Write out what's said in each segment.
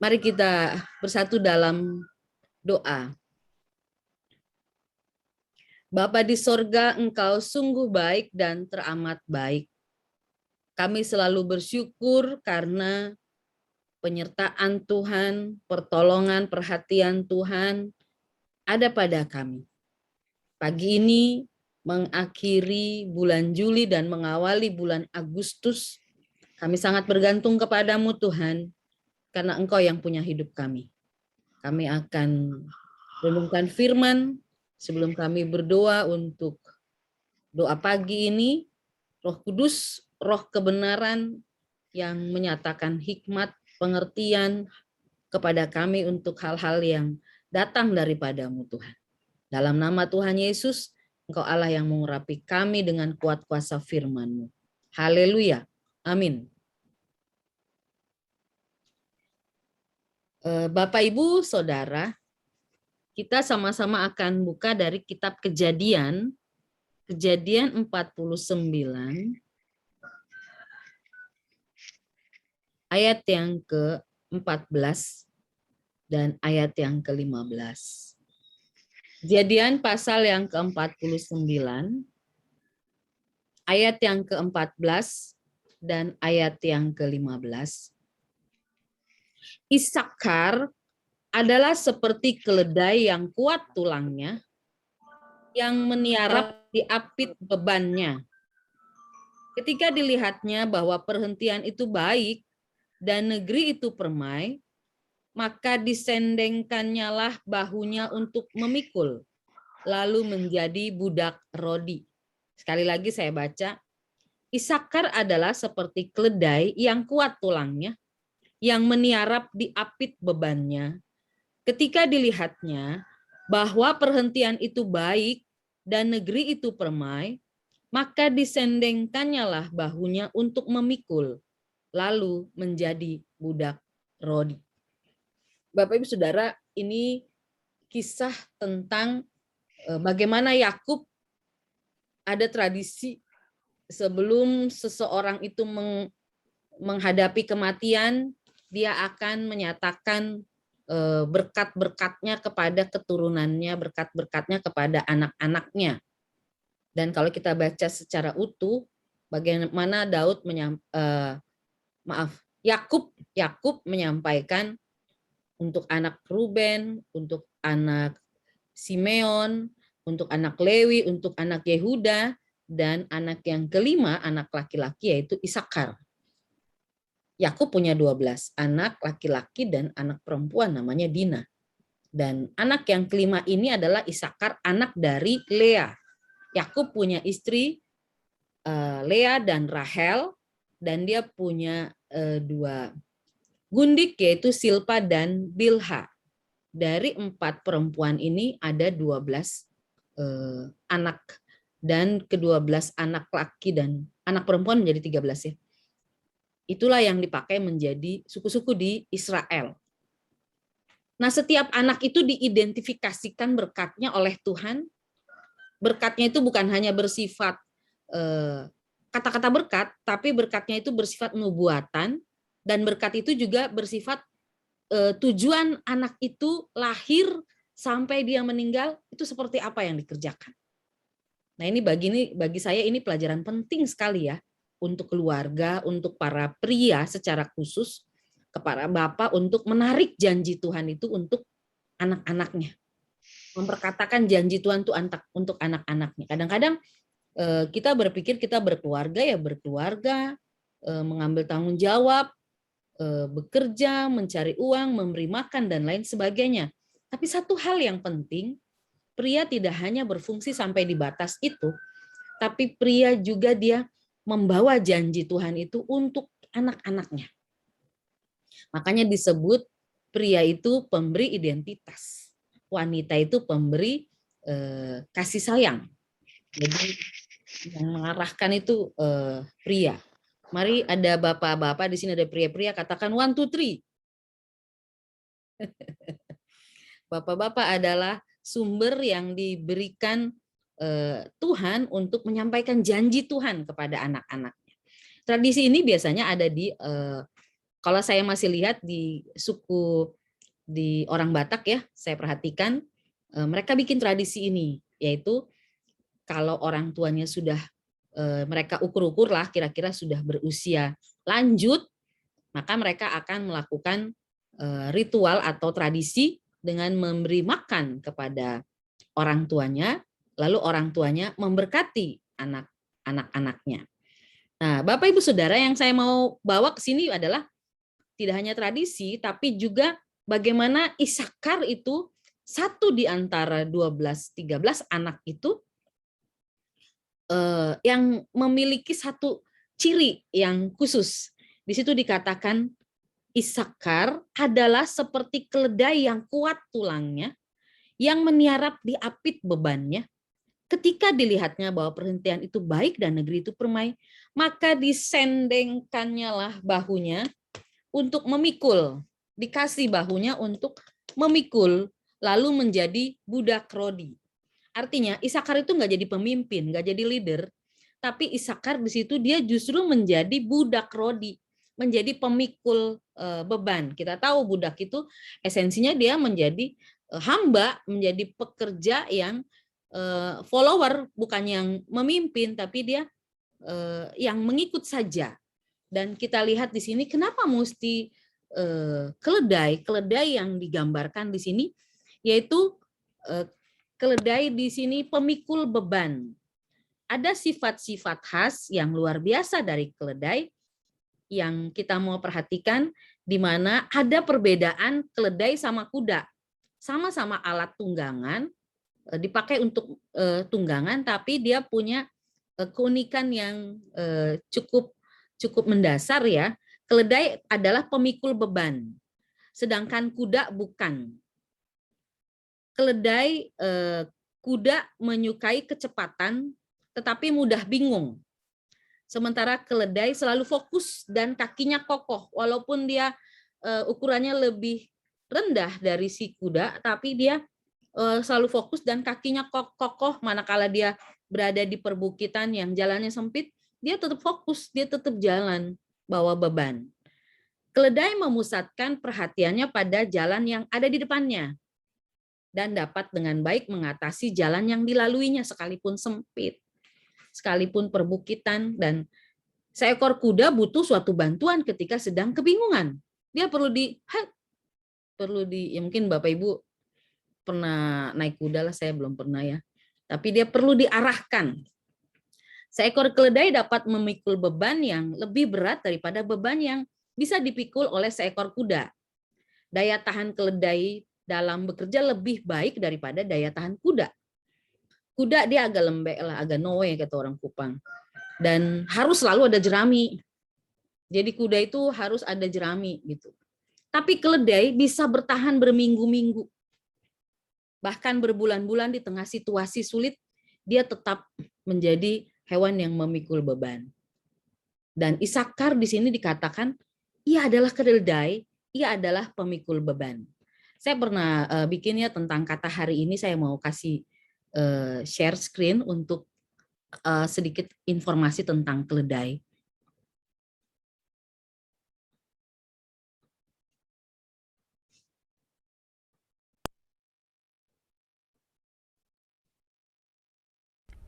Mari kita bersatu dalam doa. Bapa di sorga, Engkau sungguh baik dan teramat baik. Kami selalu bersyukur karena penyertaan Tuhan, pertolongan, perhatian Tuhan ada pada kami. Pagi ini mengakhiri bulan Juli dan mengawali bulan Agustus, kami sangat bergantung kepadamu Tuhan, karena Engkau yang punya hidup kami. Kami akan renungkan firman sebelum kami berdoa untuk doa pagi ini. Roh Kudus, roh kebenaran yang menyatakan hikmat, pengertian kepada kami untuk hal-hal yang datang daripadamu Tuhan. Dalam nama Tuhan Yesus, Engkau Allah yang mengurapi kami dengan kuat kuasa firman-Mu. Haleluya. Amin. Bapak, Ibu, Saudara, kita sama-sama akan buka dari kitab Kejadian 49 ayat yang ke-14 dan ayat yang ke-15. Kejadian pasal yang ke-49 ayat yang ke-14 dan ayat yang ke-15. Isakar adalah seperti keledai yang kuat tulangnya, yang meniarap di apit bebannya. Ketika dilihatnya bahwa perhentian itu baik dan negeri itu permai, maka disendengkannya lah bahunya untuk memikul, lalu menjadi budak Rodi. Sekali lagi saya baca, Isakar adalah seperti keledai yang kuat tulangnya, yang meniarap di apit bebannya. Ketika dilihatnya bahwa perhentian itu baik dan negeri itu permai, maka disendengkannya lah bahunya untuk memikul, lalu menjadi budak Rodi. Bapak Ibu Saudara, ini kisah tentang bagaimana Yakub ada tradisi sebelum seseorang itu menghadapi kematian, dia akan menyatakan berkat-berkatnya kepada keturunannya, berkat-berkatnya kepada anak-anaknya. Dan kalau kita baca secara utuh, bagaimana Yakub menyampaikan untuk anak Ruben, untuk anak Simeon, untuk anak Lewi, untuk anak Yehuda, dan anak yang kelima, anak laki-laki, yaitu Isakar. Yakub punya 12 anak laki-laki dan anak perempuan namanya Dina. Dan anak yang kelima ini adalah Isakar, anak dari Lea. Yakub punya istri Lea dan Rahel, dan dia punya dua gundik, yaitu Silpa dan Bilha. Dari 4 perempuan ini ada 12 anak, dan ke-12 anak laki dan anak perempuan menjadi 13 ya. Itulah yang dipakai menjadi suku-suku di Israel. Nah, setiap anak itu diidentifikasikan berkatnya oleh Tuhan. Berkatnya itu bukan hanya bersifat kata-kata berkat, tapi berkatnya itu bersifat nubuatan, dan berkat itu juga bersifat tujuan anak itu lahir sampai dia meninggal itu seperti apa yang dikerjakan. Nah, ini bagi saya ini pelajaran penting sekali ya, untuk keluarga, untuk para pria secara khusus, kepada bapak untuk menarik janji Tuhan itu untuk anak-anaknya. Memperkatakan janji Tuhan itu untuk anak-anaknya. Kadang-kadang kita berpikir kita berkeluarga ya berkeluarga, mengambil tanggung jawab, bekerja, mencari uang, memberi makan, dan lain sebagainya. Tapi satu hal yang penting, pria tidak hanya berfungsi sampai di batas itu, tapi pria juga dia membawa janji Tuhan itu untuk anak-anaknya. Makanya disebut pria itu pemberi identitas, wanita itu pemberi kasih sayang. Jadi yang mengarahkan itu pria. Mari ada bapak-bapak di sini, ada pria-pria, katakan 1, 2, 3. Bapak-bapak adalah sumber yang diberikan Tuhan untuk menyampaikan janji Tuhan kepada anak-anaknya. Tradisi ini biasanya ada di Kalau saya masih lihat di suku di orang Batak ya, saya perhatikan mereka bikin tradisi ini, yaitu kalau orang tuanya sudah mereka ukur-ukur lah kira-kira sudah berusia lanjut, maka mereka akan melakukan ritual atau tradisi dengan memberi makan kepada orang tuanya, lalu orang tuanya memberkati anak-anaknya. Nah, Bapak Ibu Saudara, yang saya mau bawa ke sini adalah tidak hanya tradisi, tapi juga bagaimana Isakar itu satu di antara 12-13 anak itu yang memiliki satu ciri yang khusus. Di situ dikatakan Isakar adalah seperti keledai yang kuat tulangnya, yang meniarap di apit bebannya. Ketika dilihatnya bahwa perhentian itu baik dan negeri itu permai, maka disendengkannya lah bahunya untuk memikul, dikasih bahunya untuk memikul, lalu menjadi budak rodi. Artinya Isakar itu nggak jadi pemimpin, nggak jadi leader, tapi Isakar di situ dia justru menjadi budak rodi, menjadi pemikul beban. Kita tahu budak itu esensinya dia menjadi hamba, menjadi pekerja yang follower, bukan yang memimpin, tapi dia yang mengikut saja. Dan kita lihat di sini kenapa mesti keledai yang digambarkan di sini, yaitu keledai di sini pemikul beban. Ada sifat-sifat khas yang luar biasa dari keledai yang kita mau perhatikan, di mana ada perbedaan keledai sama kuda. Sama-sama alat tunggangan, dipakai untuk tunggangan, tapi dia punya keunikan yang cukup mendasar ya. Keledai adalah pemikul beban, sedangkan kuda bukan. Keledai, kuda menyukai kecepatan, tetapi mudah bingung. Sementara keledai selalu fokus dan kakinya kokoh, walaupun dia ukurannya lebih rendah dari si kuda, tapi dia selalu fokus dan kakinya kokoh. Manakala dia berada di perbukitan yang jalannya sempit, dia tetap fokus, dia tetap jalan bawa beban. Keledai memusatkan perhatiannya pada jalan yang ada di depannya dan dapat dengan baik mengatasi jalan yang dilaluinya sekalipun sempit, sekalipun perbukitan. Dan seekor kuda butuh suatu bantuan ketika sedang kebingungan. Dia perlu ya mungkin Bapak Ibu pernah naik kuda lah, saya belum pernah ya. Tapi dia perlu diarahkan. Seekor keledai dapat memikul beban yang lebih berat daripada beban yang bisa dipikul oleh seekor kuda. Daya tahan keledai dalam bekerja lebih baik daripada daya tahan kuda. Kuda dia agak lembek lah, agak noe kata orang Kupang. Dan harus selalu ada jerami. Jadi kuda itu harus ada jerami gitu. Tapi keledai bisa bertahan berminggu-minggu. Bahkan berbulan-bulan di tengah situasi sulit, dia tetap menjadi hewan yang memikul beban. Dan Isakar di sini dikatakan, ia adalah keledai, ia adalah pemikul beban. Saya pernah bikinnya tentang kata hari ini, saya mau kasih share screen untuk sedikit informasi tentang keledai.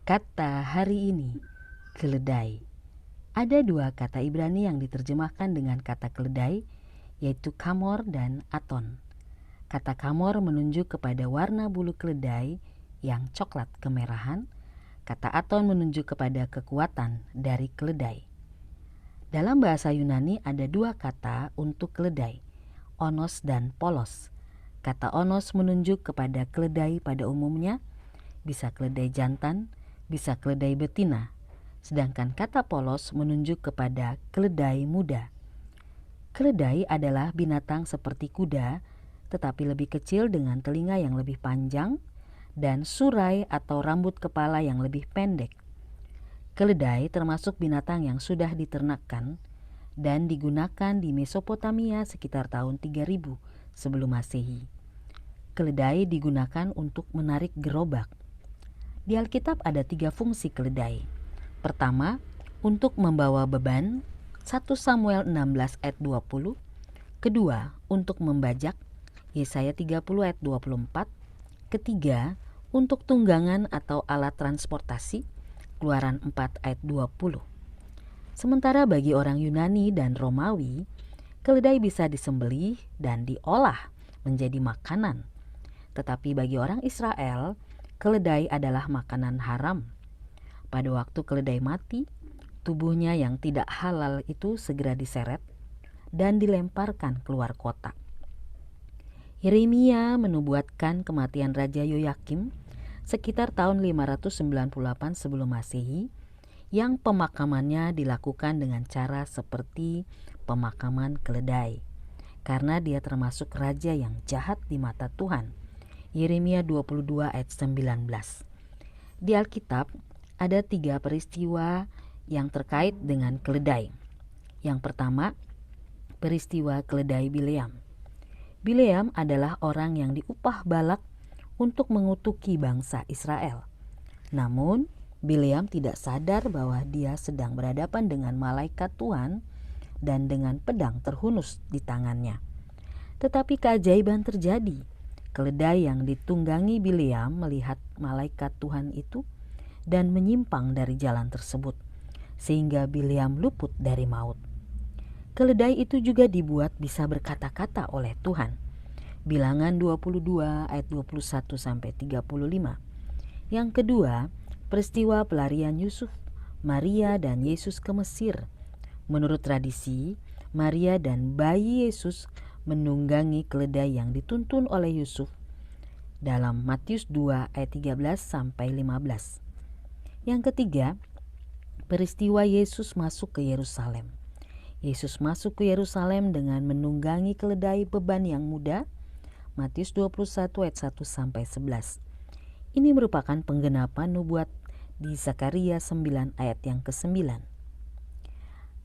Kata hari ini, keledai. Ada dua kata Ibrani yang diterjemahkan dengan kata keledai, yaitu kamor dan aton. Kata kamor menunjuk kepada warna bulu keledai yang coklat kemerahan. Kata aton menunjuk kepada kekuatan dari keledai. Dalam bahasa Yunani ada dua kata untuk keledai, onos dan polos. Kata onos menunjuk kepada keledai pada umumnya, bisa keledai jantan, bisa keledai betina. Sedangkan kata polos menunjuk kepada keledai muda. Keledai adalah binatang seperti kuda, tetapi lebih kecil dengan telinga yang lebih panjang dan surai atau rambut kepala yang lebih pendek. Keledai termasuk binatang yang sudah diternakkan dan digunakan di Mesopotamia sekitar tahun 3000 sebelum Masehi. Keledai digunakan untuk menarik gerobak. Di Alkitab ada 3 fungsi keledai. Pertama, untuk membawa beban. 1 Samuel 16 ayat 20. Kedua, untuk membajak, Yesaya 30 ayat 24. Ketiga, untuk tunggangan atau alat transportasi, Keluaran 4 ayat 20. Sementara bagi orang Yunani dan Romawi, keledai bisa disembelih dan diolah menjadi makanan. Tetapi bagi orang Israel, keledai adalah makanan haram. Pada waktu keledai mati, tubuhnya yang tidak halal itu segera diseret dan dilemparkan keluar kota. Yeremia menubuatkan kematian Raja Yoyakim sekitar tahun 598 sebelum Masehi, yang pemakamannya dilakukan dengan cara seperti pemakaman keledai, karena dia termasuk raja yang jahat di mata Tuhan. Yeremia 22 ayat 19. Di Alkitab ada 3 peristiwa yang terkait dengan keledai. Yang pertama, peristiwa keledai Bileam. Bileam adalah orang yang diupah Balak untuk mengutuki bangsa Israel. Namun, Bileam tidak sadar bahwa dia sedang berhadapan dengan malaikat Tuhan dan dengan pedang terhunus di tangannya. Tetapi keajaiban terjadi. Keledai yang ditunggangi Bileam melihat malaikat Tuhan itu dan menyimpang dari jalan tersebut, sehingga Bileam luput dari maut. Keledai itu juga dibuat bisa berkata-kata oleh Tuhan. Bilangan 22 ayat 21 sampai 35. Yang kedua, peristiwa pelarian Yusuf, Maria dan Yesus ke Mesir. Menurut tradisi, Maria dan bayi Yesus menunggangi keledai yang dituntun oleh Yusuf dalam Matius 2 ayat 13 sampai 15. Yang ketiga, peristiwa Yesus masuk ke Yerusalem. Yesus masuk ke Yerusalem dengan menunggangi keledai beban yang muda. Matius 21 ayat 1 sampai 11. Ini merupakan penggenapan nubuat di Zakaria 9 ayat yang ke-9.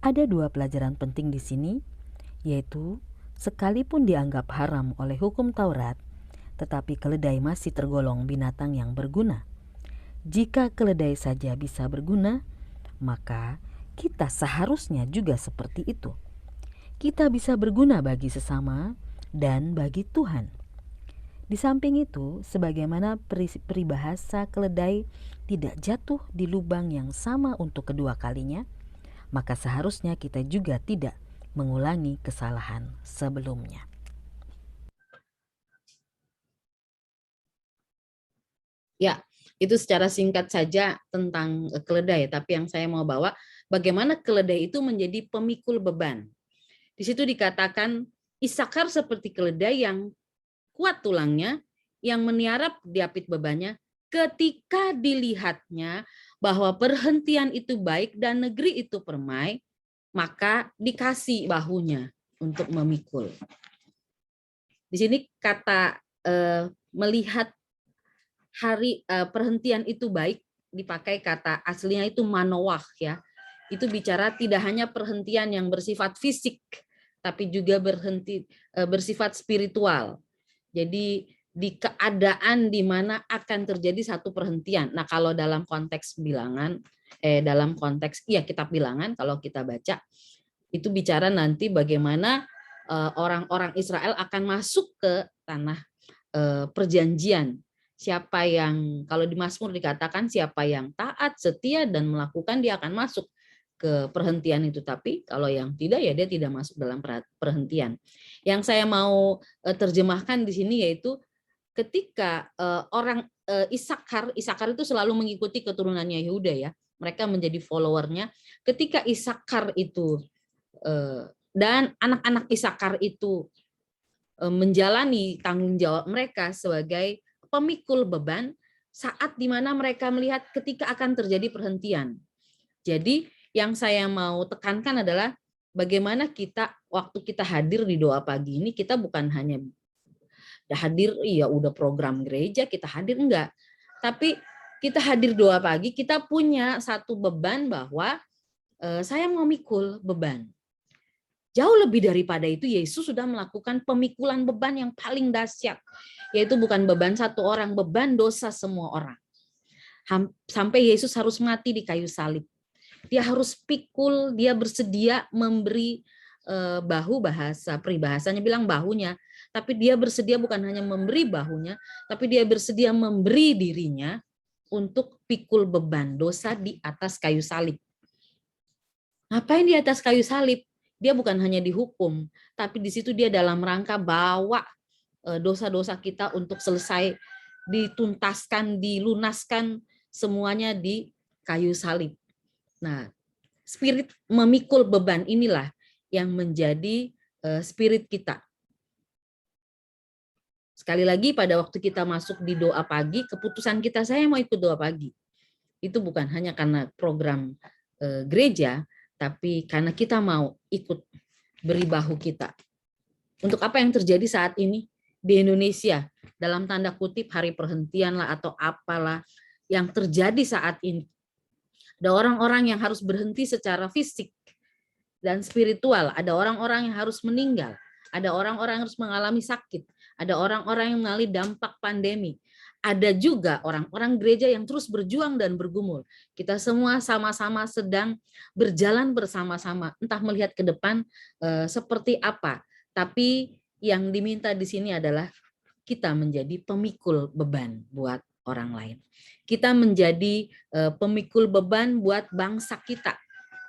Ada 2 pelajaran penting di sini, yaitu sekalipun dianggap haram oleh hukum Taurat, tetapi keledai masih tergolong binatang yang berguna. Jika keledai saja bisa berguna, maka kita seharusnya juga seperti itu. Kita bisa berguna bagi sesama dan bagi Tuhan. Di samping itu, sebagaimana peribahasa keledai tidak jatuh di lubang yang sama untuk kedua kalinya, maka seharusnya kita juga tidak mengulangi kesalahan sebelumnya. Ya, itu secara singkat saja tentang keledai, tapi yang saya mau bawa bagaimana keledai itu menjadi pemikul beban. Di situ dikatakan Isakar seperti keledai yang kuat tulangnya, yang meniarap diapit bebannya, ketika dilihatnya bahwa perhentian itu baik dan negeri itu permai, maka dikasih bahunya untuk memikul. Di sini kata melihat hari perhentian itu baik dipakai kata aslinya itu manowah ya. Itu bicara tidak hanya perhentian yang bersifat fisik, tapi juga bersifat spiritual. Jadi di keadaan di mana akan terjadi satu perhentian. Nah, kalau dalam konteks bilangan, dalam konteks kitab bilangan, kalau kita baca, itu bicara nanti bagaimana orang-orang Israel akan masuk ke tanah perjanjian. Siapa yang, kalau di Mazmur dikatakan siapa yang taat, setia, dan melakukan, dia akan masuk ke perhentian itu. Tapi kalau yang tidak, ya dia tidak masuk dalam perhentian. Yang saya mau terjemahkan di sini yaitu ketika orang Isakar itu selalu mengikuti keturunannya Yehuda ya. Mereka menjadi followernya. Ketika Isakar itu dan anak-anak Isakar itu menjalani tanggung jawab mereka sebagai pemikul beban saat dimana mereka melihat ketika akan terjadi perhentian. Jadi yang saya mau tekankan adalah bagaimana kita waktu kita hadir di doa pagi ini, kita bukan hanya hadir iya udah program gereja kita hadir, enggak, tapi kita hadir doa pagi, kita punya satu beban bahwa saya mau mikul beban. Jauh lebih daripada itu, Yesus sudah melakukan pemikulan beban yang paling dahsyat, yaitu bukan beban satu orang, beban dosa semua orang. Sampai Yesus harus mati di kayu salib. Dia harus pikul, dia bersedia memberi bahu, bahasa peribahasanya bilang bahunya, tapi dia bersedia bukan hanya memberi bahunya, tapi dia bersedia memberi dirinya untuk pikul beban dosa di atas kayu salib. Ngapain di atas kayu salib? Dia bukan hanya dihukum, tapi di situ dia dalam rangka bawa dosa-dosa kita untuk selesai dituntaskan, dilunaskan semuanya di kayu salib. Nah, spirit memikul beban inilah yang menjadi spirit kita. Sekali lagi pada waktu kita masuk di doa pagi, keputusan kita saya mau ikut doa pagi. Itu bukan hanya karena program gereja, tapi karena kita mau ikut beri bahu kita. Untuk apa yang terjadi saat ini di Indonesia, dalam tanda kutip hari perhentian lah atau apalah yang terjadi saat ini. Ada orang-orang yang harus berhenti secara fisik dan spiritual, ada orang-orang yang harus meninggal, ada orang-orang yang harus mengalami sakit, ada orang-orang yang mengalami dampak pandemi. Ada juga orang-orang gereja yang terus berjuang dan bergumul. Kita semua sama-sama sedang berjalan bersama-sama, entah melihat ke depan seperti apa. Tapi yang diminta di sini adalah kita menjadi pemikul beban buat orang lain. Kita menjadi pemikul beban buat bangsa kita.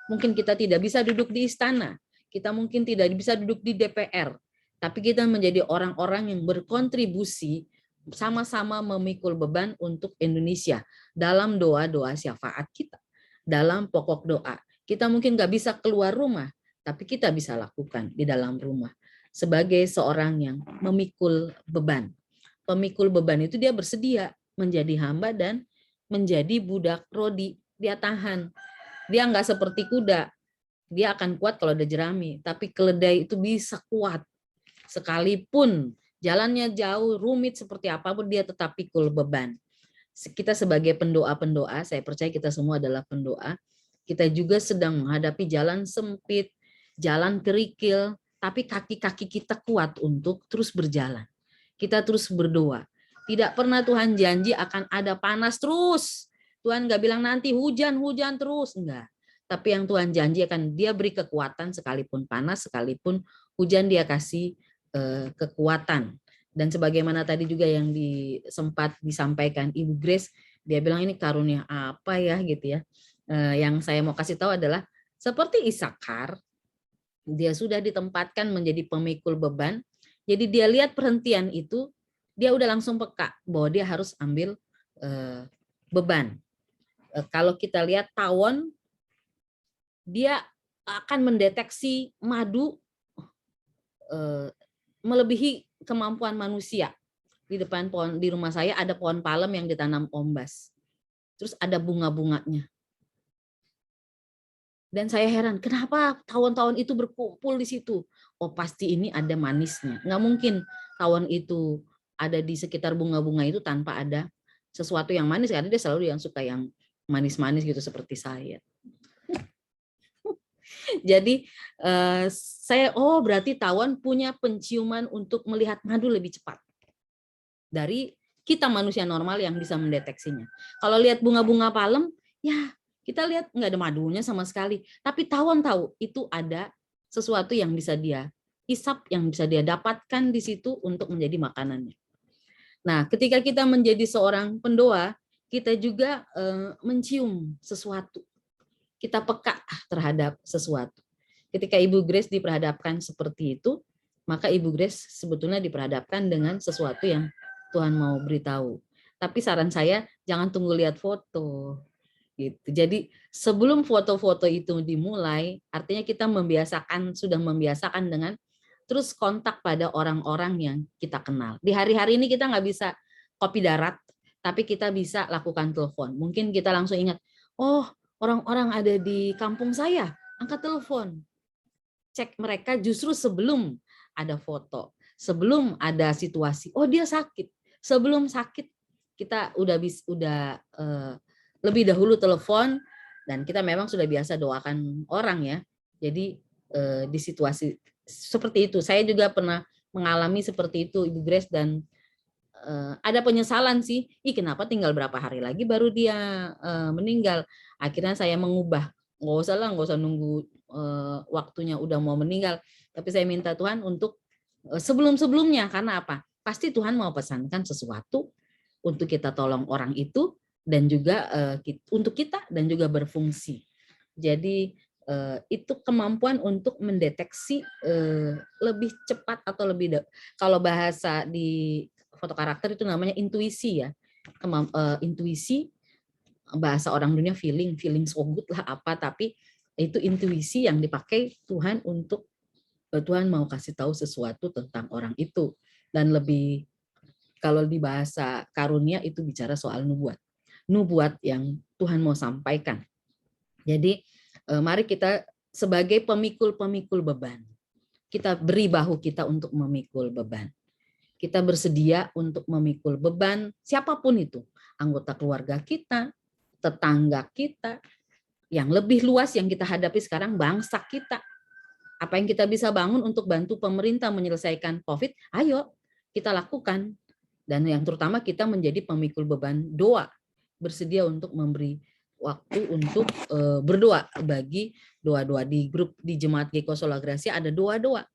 Mungkin kita tidak bisa duduk di istana, kita mungkin tidak bisa duduk di DPR, tapi kita menjadi orang-orang yang berkontribusi sama-sama memikul beban untuk Indonesia dalam doa-doa syafaat kita, dalam pokok doa. Kita mungkin nggak bisa keluar rumah, tapi kita bisa lakukan di dalam rumah sebagai seorang yang memikul beban. Pemikul beban itu dia bersedia menjadi hamba dan menjadi budak rodi. Dia tahan. Dia nggak seperti kuda. Dia akan kuat kalau ada jerami, tapi keledai itu bisa kuat. Sekalipun jalannya jauh, rumit seperti apapun, dia tetap pikul beban. Kita sebagai pendoa-pendoa, saya percaya kita semua adalah pendoa, kita juga sedang menghadapi jalan sempit, jalan kerikil, tapi kaki-kaki kita kuat untuk terus berjalan. Kita terus berdoa. Tidak pernah Tuhan janji akan ada panas terus. Tuhan nggak bilang nanti hujan-hujan terus, enggak. Tapi yang Tuhan janji akan dia beri kekuatan sekalipun panas, sekalipun hujan dia kasih kekuatan. Dan sebagaimana tadi juga yang sempat disampaikan Ibu Grace, dia bilang ini karunia apa ya gitu ya. Yang saya mau kasih tahu adalah seperti Isakar, dia sudah ditempatkan menjadi pemikul beban. Jadi dia lihat perhentian itu, dia udah langsung peka bahwa dia harus ambil beban. Kalau kita lihat tawon, dia akan mendeteksi madu melebihi kemampuan manusia. Di depan pohon, di rumah saya ada pohon palem yang ditanam ombas. Terus ada bunga-bunganya. Dan saya heran, kenapa tawon-tawon itu berkumpul di situ? Oh, pasti ini ada manisnya. Nggak mungkin tawon itu ada di sekitar bunga-bunga itu tanpa ada sesuatu yang manis, karena dia selalu yang suka yang manis-manis gitu seperti saya. Jadi saya berarti tawon punya penciuman untuk melihat madu lebih cepat dari kita manusia normal yang bisa mendeteksinya. Kalau lihat bunga-bunga palem, ya kita lihat nggak ada madunya sama sekali. Tapi tawon tahu itu ada sesuatu yang bisa dia hisap, yang bisa dia dapatkan di situ untuk menjadi makanannya. Nah, ketika kita menjadi seorang pendoa, kita juga mencium sesuatu. Kita peka terhadap sesuatu. Ketika Ibu Grace diperhadapkan seperti itu, maka Ibu Grace sebetulnya diperhadapkan dengan sesuatu yang Tuhan mau beritahu. Tapi saran saya jangan tunggu lihat foto. Gitu. Jadi sebelum foto-foto itu dimulai, artinya kita sudah membiasakan dengan terus kontak pada orang-orang yang kita kenal. Di hari-hari ini kita nggak bisa kopi darat, tapi kita bisa lakukan telepon. Mungkin kita langsung ingat, oh orang-orang ada di kampung saya, angkat telepon. Cek mereka justru sebelum ada foto, sebelum ada situasi. Oh dia sakit. Sebelum sakit kita udah lebih dahulu telepon dan kita memang sudah biasa doakan orang ya. Jadi di situasi seperti itu, saya juga pernah mengalami seperti itu Ibu Grace dan ada penyesalan sih. Kenapa tinggal berapa hari lagi baru dia meninggal? Akhirnya saya mengubah nggak usah nunggu waktunya udah mau meninggal. Tapi saya minta Tuhan untuk sebelum-sebelumnya, karena apa? Pasti Tuhan mau pesankan sesuatu untuk kita tolong orang itu, dan juga untuk kita, dan juga berfungsi. Jadi itu kemampuan untuk mendeteksi lebih cepat atau lebih, kalau bahasa di foto karakter itu namanya intuisi ya. Intuisi, bahasa orang dunia feeling so good lah apa, tapi itu intuisi yang dipakai Tuhan untuk Tuhan mau kasih tahu sesuatu tentang orang itu. Dan lebih, kalau di bahasa karunia itu bicara soal nubuat yang Tuhan mau sampaikan. Jadi mari kita sebagai pemikul-pemikul beban, kita beri bahu kita untuk memikul beban. Kita bersedia untuk memikul beban siapapun itu, anggota keluarga kita, tetangga kita, yang lebih luas yang kita hadapi sekarang bangsa kita. Apa yang kita bisa bangun untuk bantu pemerintah menyelesaikan COVID, ayo kita lakukan. Dan yang terutama kita menjadi pemikul beban doa, bersedia untuk memberi waktu untuk berdoa. Bagi doa-doa di grup di Jemaat GKO Sola Gracia ada doa-doa.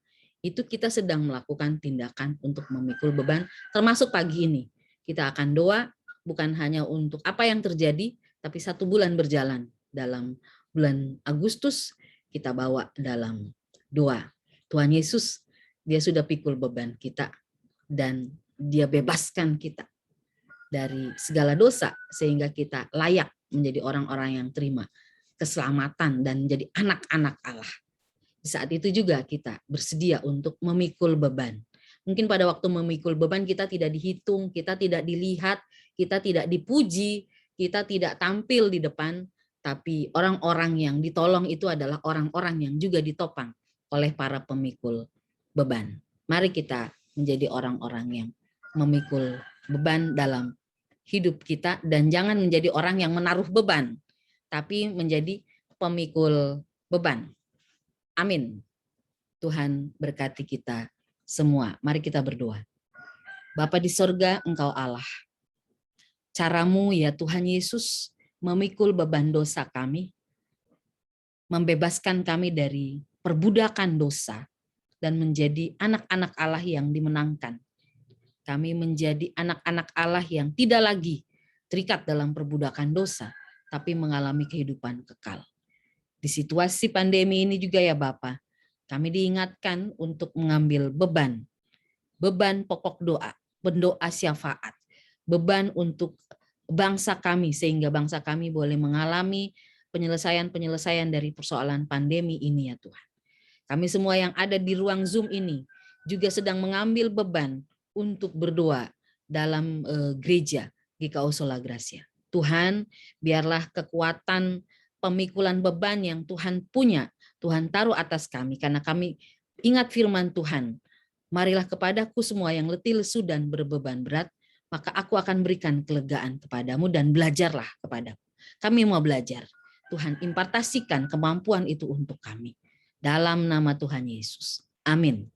Itu kita sedang melakukan tindakan untuk memikul beban, termasuk pagi ini. Kita akan doa bukan hanya untuk apa yang terjadi, tapi 1 bulan berjalan. Dalam bulan Agustus kita bawa dalam doa. Tuhan Yesus, dia sudah pikul beban kita dan dia bebaskan kita dari segala dosa sehingga kita layak menjadi orang-orang yang terima keselamatan dan menjadi anak-anak Allah. Di saat itu juga kita bersedia untuk memikul beban. Mungkin pada waktu memikul beban kita tidak dihitung, kita tidak dilihat, kita tidak dipuji, kita tidak tampil di depan, tapi orang-orang yang ditolong itu adalah orang-orang yang juga ditopang oleh para pemikul beban. Mari kita menjadi orang-orang yang memikul beban dalam hidup kita, dan jangan menjadi orang yang menaruh beban, tapi menjadi pemikul beban. Amin. Tuhan berkati kita semua. Mari kita berdoa. Bapa di sorga, Engkau Allah. Caramu ya Tuhan Yesus memikul beban dosa kami, membebaskan kami dari perbudakan dosa, dan menjadi anak-anak Allah yang dimenangkan. Kami menjadi anak-anak Allah yang tidak lagi terikat dalam perbudakan dosa, tapi mengalami kehidupan kekal. Di situasi pandemi ini juga ya Bapa, kami diingatkan untuk mengambil beban pokok doa, berdoa syafaat, beban untuk bangsa kami, sehingga bangsa kami boleh mengalami penyelesaian dari persoalan pandemi ini ya Tuhan. Kami semua yang ada di ruang Zoom ini juga sedang mengambil beban untuk berdoa dalam gereja GKO Sola Gracia. Tuhan, biarlah kekuatan pemikulan beban yang Tuhan punya, Tuhan taruh atas kami, karena kami ingat firman Tuhan. Marilah kepadaku semua yang letih lesu dan berbeban berat, maka aku akan berikan kelegaan kepadamu, dan belajarlah kepadaku. Kami mau belajar. Tuhan impartasikan kemampuan itu untuk kami. Dalam nama Tuhan Yesus. Amin.